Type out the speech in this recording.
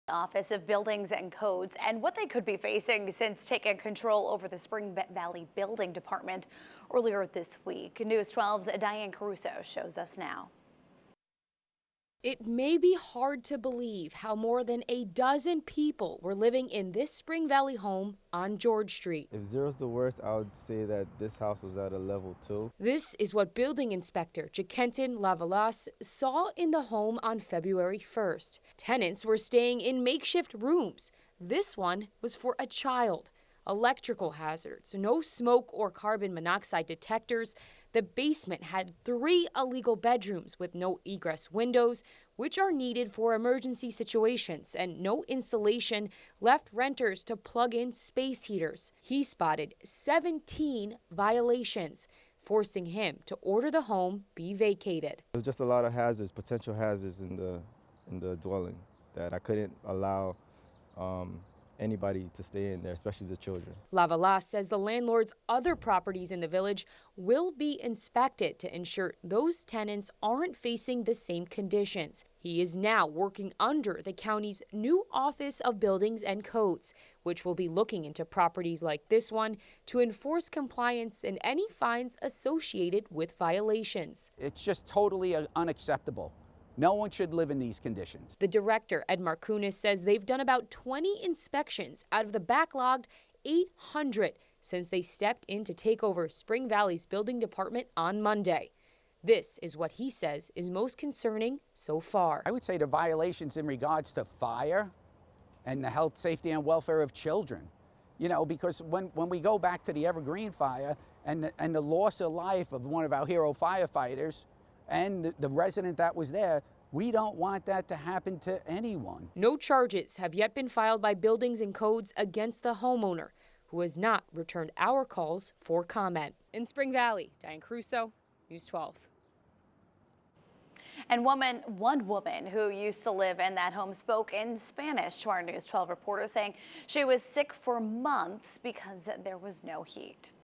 Office of Buildings and Codes and what they could be facing since taking control over the Spring Valley Building Department earlier this week. News 12's Diane Caruso shows us now. It may be hard to believe how more than a dozen people were living in this Spring Valley home on George Street. If zero's the worst, I would say that this house was at a level 2. This is what building inspector Jakentin Lavalas saw in the home on February 1st. Tenants were staying in makeshift rooms. This one was for a child. Electrical hazards, no smoke or carbon monoxide detectors. The basement had 3 illegal bedrooms with no egress windows, which are needed for emergency situations, and no insulation left renters to plug in space heaters. He spotted 17 violations, forcing him to order the home be vacated. There's just a lot of hazards, potential hazards in the dwelling that I couldn't allow anybody to stay in there, especially the children. Lavalas says the landlord's other properties in the village will be inspected to ensure those tenants aren't facing the same conditions. He is now working under the county's new Office of Buildings and Codes, which will be looking into properties like this one to enforce compliance and any fines associated with violations. It's just totally unacceptable. No one should live in these conditions. The director, Ed Markunis, says they've done about 20 inspections out of the backlogged 800 since they stepped in to take over Spring Valley's building department on Monday. This is what he says is most concerning so far. I would say the violations in regards to fire and the health, safety, and welfare of children. You know, because when we go back to the Evergreen fire and the loss of life of one of our hero firefighters, and the resident that was there, we don't want that to happen to anyone. No charges have yet been filed by Buildings and Codes against the homeowner, who has not returned our calls for comment. In Spring Valley, Diane Caruso, News 12. And one woman who used to live in that home spoke in Spanish to our News 12 reporter, saying she was sick for months because there was no heat.